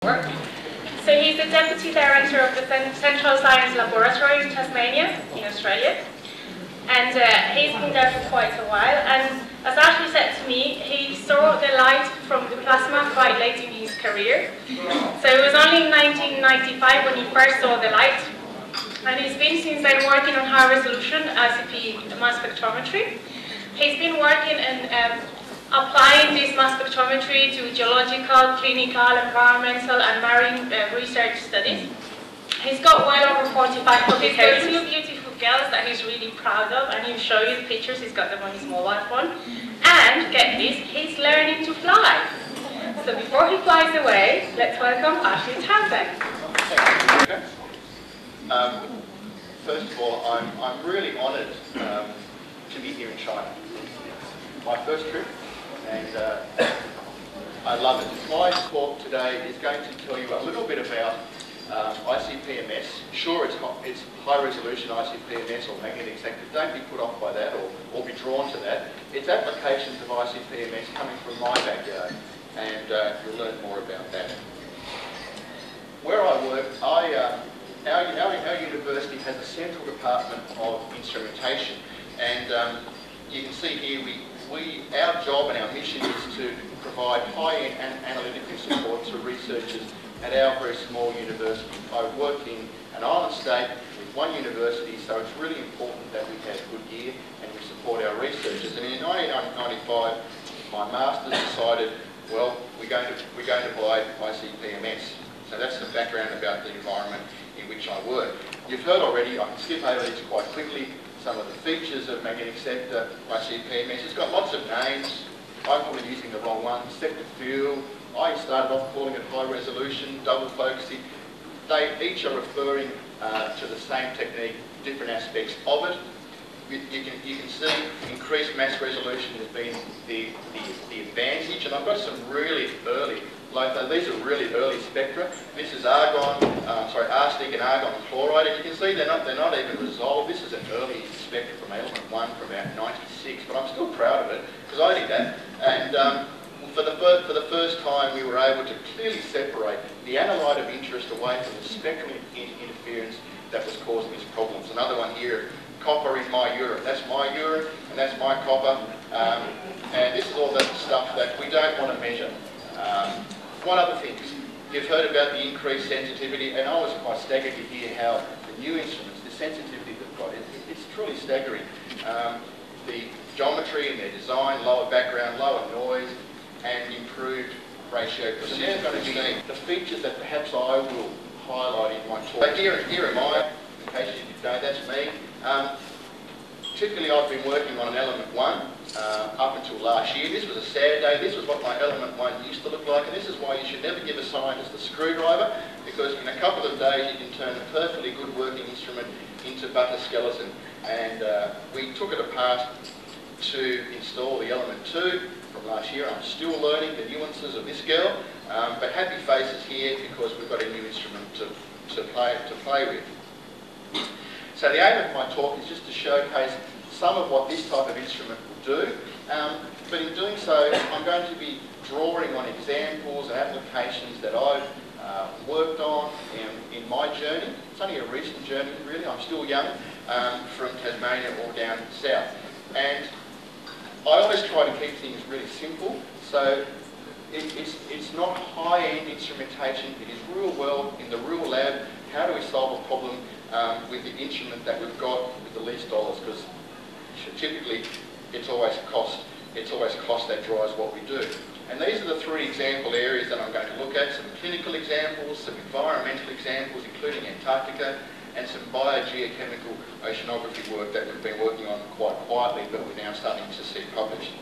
work. So he's the Deputy Director of the Central Science Laboratory in Tasmania, in Australia. And he's been there for quite a while. And as Ashley said to me, he saw the light from the plasma quite late in his career. So it was only in 1995 when he first saw the light. And he's been since then working on high resolution ICP mass spectrometry. He's been working and applying this mass spectrometry to geological, clinical, environmental and marine research studies. He's got well over 45 publications. He's got two beautiful girls that he's really proud of, and he'll show you the pictures. He's got them on his mobile phone. And get this, he's learning to fly. So before he flies away, let's welcome Ashley Townsend. First of all, I'm really honoured to be here in China. My first trip, and I love it. My talk today is going to tell you a little bit about ICP-MS. Sure, it's high resolution ICP-MS or magnetic sector. Don't be put off by that or be drawn to that. It's applications of ICP-MS coming from my backyard, and you'll learn more about that. Where I work, our university has a central department of instrumentation, and you can see here our job and our mission is to provide high-end analytical support to researchers at our very small university. I work in an island state with one university, so it's really important that we have good gear and we support our researchers. And in 1995, my master's decided, well, we're going to buy ICP-MS. So that's the background about the environment in which I work. You've heard already, I can skip over these quite quickly, some of the features of magnetic sector ICP-MS. It's got lots of names. I'm probably using the wrong one. Sector field. I started off calling it high resolution, double focusing. They each are referring to the same technique, different aspects of it. You can see increased mass resolution has been the advantage, and I've got some really early, these are really early spectra. This is arsenic and argon chloride, and you can see they're not even resolved. This is an early spectra from element 1 from about 96, but I'm still proud of it because I did that. And for the first time, we were able to clearly separate the analyte of interest away from the spectral interference that was causing these problems. Another one here, copper in my urine. That's my urine, and that's my copper. And this is all the stuff that we don't want to measure. One other thing, you've heard about the increased sensitivity, and I was quite staggered to hear how the new instruments, the sensitivity they've got, it's truly staggering. The geometry and their design, lower background, lower noise, and improved ratio. So there's going to be the features that perhaps I will highlight in my talk. But here am I, in case you didn't know, that's me. Typically I've been working on an element 1 up until last year. This was a sad day. This was what my element 1 used to look like, and this is why you should never give a scientist a screwdriver, because in a couple of days you can turn a perfectly good working instrument into butter skeleton. And we took it apart to install the element 2 from last year. I'm still learning the nuances of this girl, but happy faces here because we've got a new instrument to play with. So the aim of my talk is just to showcase some of what this type of instrument will do, but in doing so I'm going to be drawing on examples and applications that I've worked on in my journey. It's only a recent journey really, I'm still young, from Tasmania all down south. And I always try to keep things really simple, so it's not high-end instrumentation, it is real world, in the real lab. How do we solve a problem with the instrument that we've got with the least dollars? Because typically it's always cost that drives what we do. And these are the 3 example areas that I'm going to look at: some clinical examples, some environmental examples including Antarctica, and some biogeochemical oceanography work that we've been working on quite quietly, but we're now starting to see published.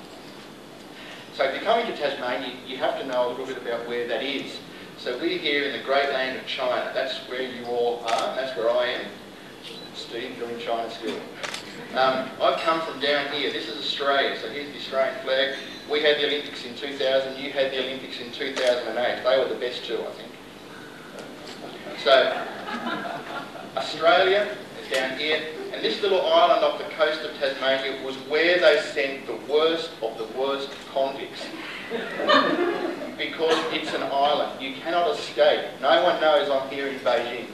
So if you're coming to Tasmania, you have to know a little bit about where that is. So we're here in the great land of China. That's where you all are, and that's where I am. Steve, you're in China still. I've come from down here. This is Australia, so here's the Australian flag. We had the Olympics in 2000, you had the Olympics in 2008. They were the best 2, I think. So Australia is down here, and this little island off the coast of Tasmania was where they sent the worst of the worst convicts. because it's an island. You cannot escape. No one knows I'm here in Beijing.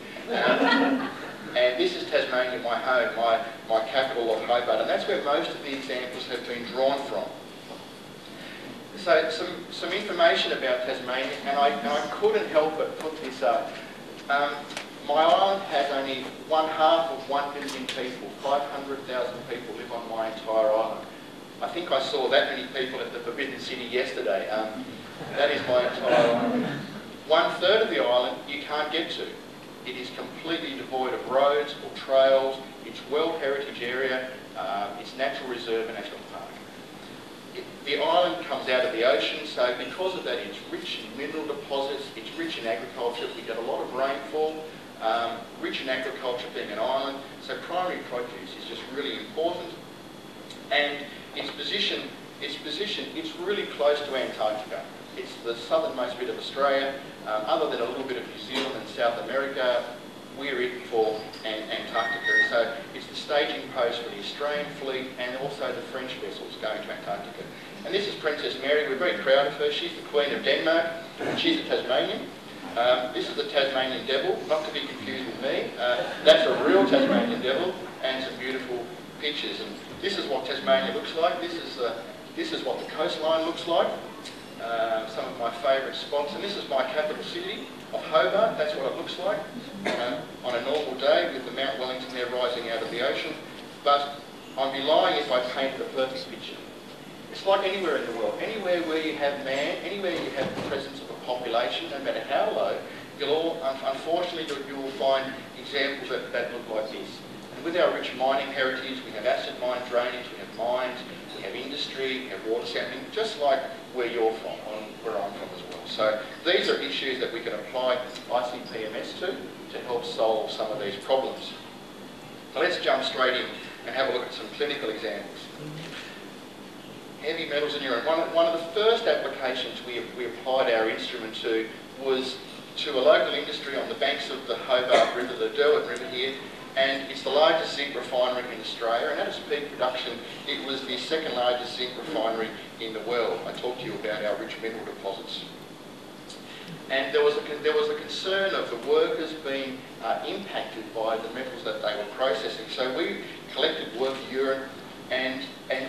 And this is Tasmania, my home, my capital of Hobart, and that's where most of the examples have been drawn from. So some information about Tasmania, and I couldn't help but put this up. My island has only 1/2 of 1 million people. 500,000 people live on my entire island. I think I saw that many people at the Forbidden City yesterday. That is my entire island. 1/3 of the island you can't get to. It is completely devoid of roads or trails. It's World Heritage Area. It's Natural Reserve and National Park. The island comes out of the ocean, so because of that it's rich in mineral deposits, it's rich in agriculture. We get a lot of rainfall, rich in agriculture being an island, so primary produce is just really important. And its position, it's really close to Antarctica. It's the southernmost bit of Australia. Other than a little bit of New Zealand and South America, we're it for Antarctica. So it's the staging post for the Australian fleet and also the French vessels going to Antarctica. And this is Princess Mary. We're very proud of her. She's the Queen of Denmark, and she's a Tasmanian. This is the Tasmanian devil, not to be confused with me. That's a real Tasmanian devil, and some beautiful pictures. And this is what Tasmania looks like. This is what the coastline looks like. Some of my favourite spots, and this is my capital city of Hobart. That's what it looks like on a normal day with the Mount Wellington there rising out of the ocean. But I'd be lying if I painted a perfect picture. It's like anywhere in the world. Anywhere where you have man, anywhere you have the presence of a population, no matter how low, unfortunately you will find examples that look like this. And with our rich mining heritage, we have acid mine drainage, we have mines, we have industry, we have water sampling, just like where you're from, where I'm from as well. So these are issues that we can apply ICP-MS to help solve some of these problems. So let's jump straight in and have a look at some clinical examples. Heavy metals in urine. One of the first applications we applied our instrument to was to a local industry on the banks of the Hobart River, the Derwent River here, and it's the largest zinc refinery in Australia, and at its peak production it was the second largest zinc refinery in the world. I talked to you about our rich mineral deposits. And there was a concern of the workers being impacted by the metals that they were processing. So we collected worker urine and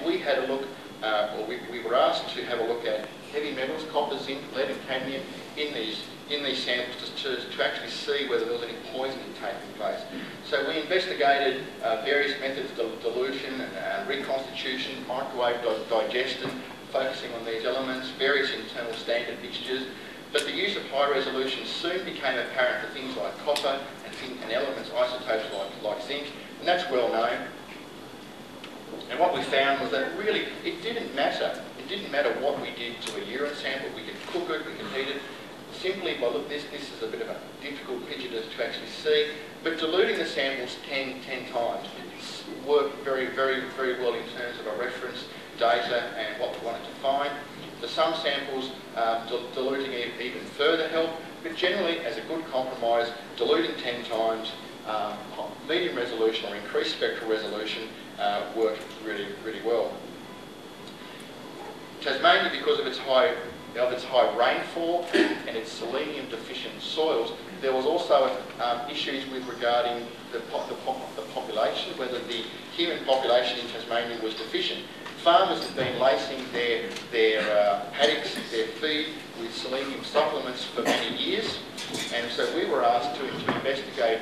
we had a look, or we were asked to have a look at heavy metals, copper, zinc, lead and cadmium in these samples to actually see whether there was any poisoning taking place. So we investigated various methods of dilution and reconstitution, microwave digestion, focusing on these elements, various internal standard mixtures. But the use of high resolution soon became apparent for things like copper and elements, isotopes like zinc, and that's well known. And what we found was that really it didn't matter. It didn't matter what we did to a urine sample. We could cook it, we could heat it. Simply by this is a bit of a difficult picture to actually see, but diluting the samples 10 times worked very, very, very well in terms of a reference data and what we wanted to find. For some samples, diluting even further helped, but generally, as a good compromise, diluting 10 times, medium resolution or increased spectral resolution worked really, really well. Tasmania, because of its high rainfall and its selenium deficient soils, there was also issues with regarding the population, whether the human population in Tasmania was deficient. Farmers have been lacing their paddocks, their feed, with selenium supplements for many years, and so we were asked to investigate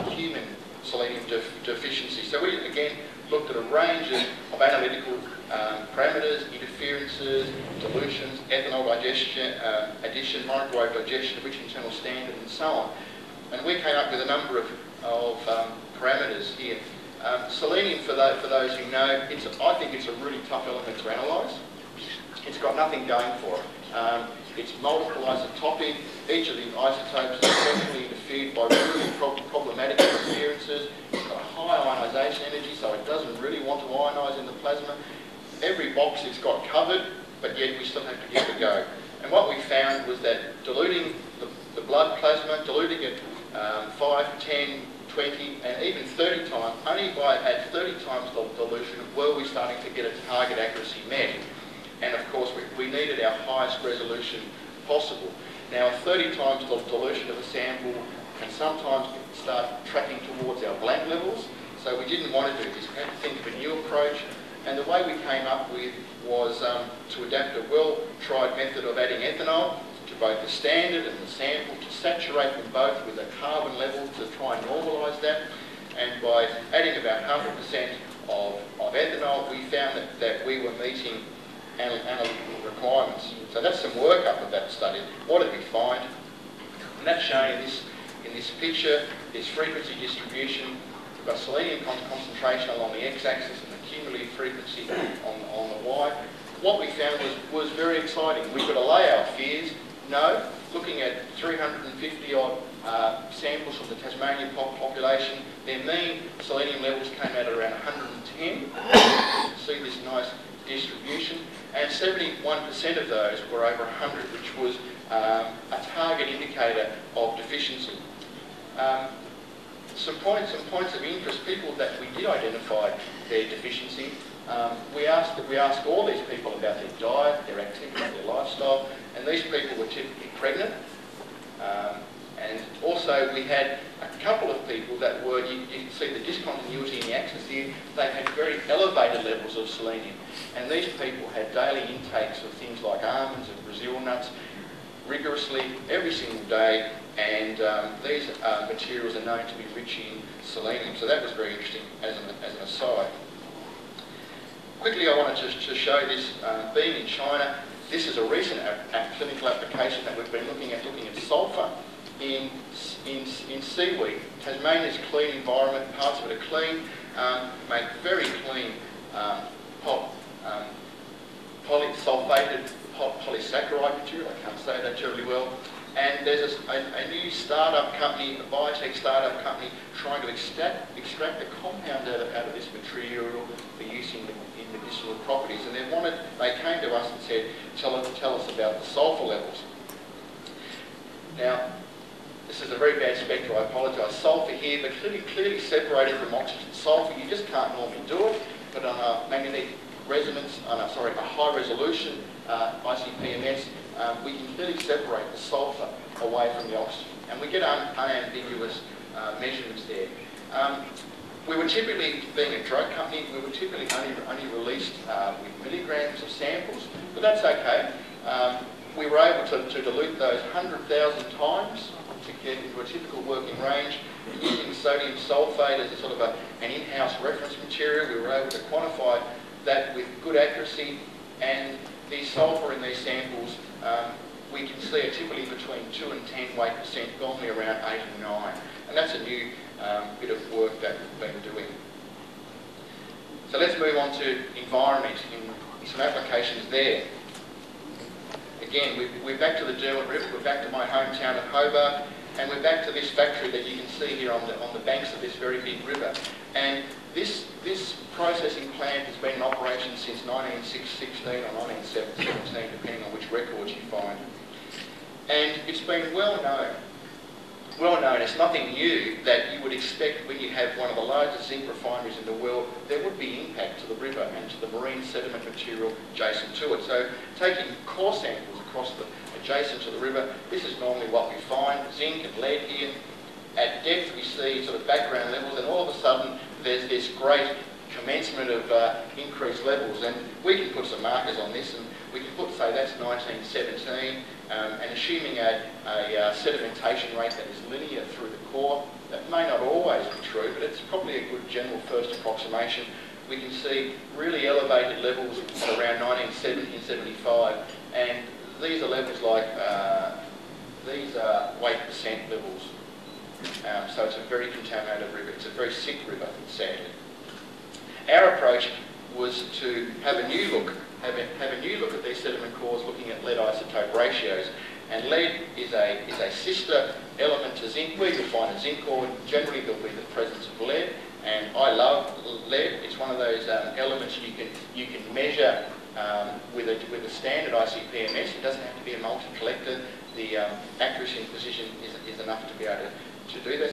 human selenium deficiency. So we again looked at a range of analytical parameters, interferences, dilutions, ethanol digestion, addition, microwave digestion, rich internal standard, and so on. And we came up with a number of parameters here. Selenium, for those who know, I think it's a really tough element to analyse. It's got nothing going for it. It's multiple isotopic. Each of the isotopes is essentially interfered by really problematic interferences. It's got a high ionisation energy, so it doesn't really want to ionise in the plasma. Every box it's got covered, but yet we still have to give it a go. And what we found was that diluting the blood plasma, diluting it 5, 10, 20 and even 30 times, only at 30 times the dilution were we starting to get a target accuracy met. And of course we needed our highest resolution possible. Now, a 30 times dilution of a sample can sometimes start tracking towards our blank levels, so we didn't want to do this. We had to think of a new approach, and the way we came up with was to adapt a well-tried method of adding ethanol to both the standard and the sample, to saturate them both with a carbon level to try and normalise that. And by adding about 100% of ethanol, we found that we were meeting analytical requirements. So that's some work up of that study. What did we find? And that's shown in this picture. There's frequency distribution. We've got selenium concentration along the x-axis and the cumulative frequency on the y. What we found was very exciting. We could allay our fears. No, looking at 350 odd samples from the Tasmanian population, their mean selenium levels came out at around 110. You can see this nice distribution, and 71% of those were over 100, which was a target indicator of deficiency. Some points of interest, people that we did identify their deficiency. We asked all these people about their diet, their activity, their lifestyle, and these people were typically pregnant. And also we had a couple of people that were, you can see the discontinuity in the axis here, they had very elevated levels of selenium. And these people had daily intakes of things like almonds and Brazil nuts rigorously every single day, and these materials are known to be rich in selenium. So that was very interesting as an aside. Quickly, I wanted to show this, being in China, this is a recent clinical application that we've been looking at sulphur in seaweed. Tasmania's clean environment, parts of it are clean, make very clean polysulfated polysaccharide material. I can't say that terribly well. And there's a new startup company, a biotech startup company, trying to extract the compound out of this material for use in medicinal properties. And they came to us and said, tell us about the sulphur levels. Now, this is a very bad spectra, I apologise. Sulphur here, but clearly separated from oxygen. Sulphur, you just can't normally do it, but on a magnetic resonance, a high resolution ICP-MS, we can clearly separate the sulphur away from the oxygen, and we get unambiguous measurements there. We were typically, being a drug company, we were typically only released with milligrams of samples, but that's okay. We were able to dilute those 100,000 times to get into a typical working range. Using sodium sulphate as a sort of an in-house reference material, we were able to quantify that with good accuracy, and the sulphur in these samples we can see are typically between 2 and 10 weight percent, normally around 8 and 9. And that's a new bit of work that we've been doing. So let's move on to environment and some applications there. Again, we're back to the Derwent River, we're back to my hometown of Hobart, and we're back to this factory that you can see here on the banks of this very big river. And this processing plant has been in operation since 1916 or 1917, depending on which records you find. And it's been well known, it's nothing new that you would expect when you have one of the largest zinc refineries in the world, there would be impact to the river and to the marine sediment material adjacent to it. So taking core samples across adjacent to the river, this is normally what we find, zinc and lead here. At depth we see sort of background levels, and all of a sudden there's this great commencement of increased levels, and we can put some markers on this, and we can put, say, that's 1917, and assuming a sedimentation rate that is linear through the core. That may not always be true, but it's probably a good general first approximation. We can see really elevated levels at around 1970 and 75, and these are levels like, these are weight percent levels. So it's a very contaminated river. It's a very sick river, sadly. Our approach was to have a new look at these sediment cores, looking at lead isotope ratios. And lead is a sister element to zinc. Where you'll find a zinc core, generally there'll be the presence of lead. And I love lead. It's one of those elements you can measure with a standard ICP-MS. It doesn't have to be a multi-collector. The accuracy and precision is enough to be able to do that.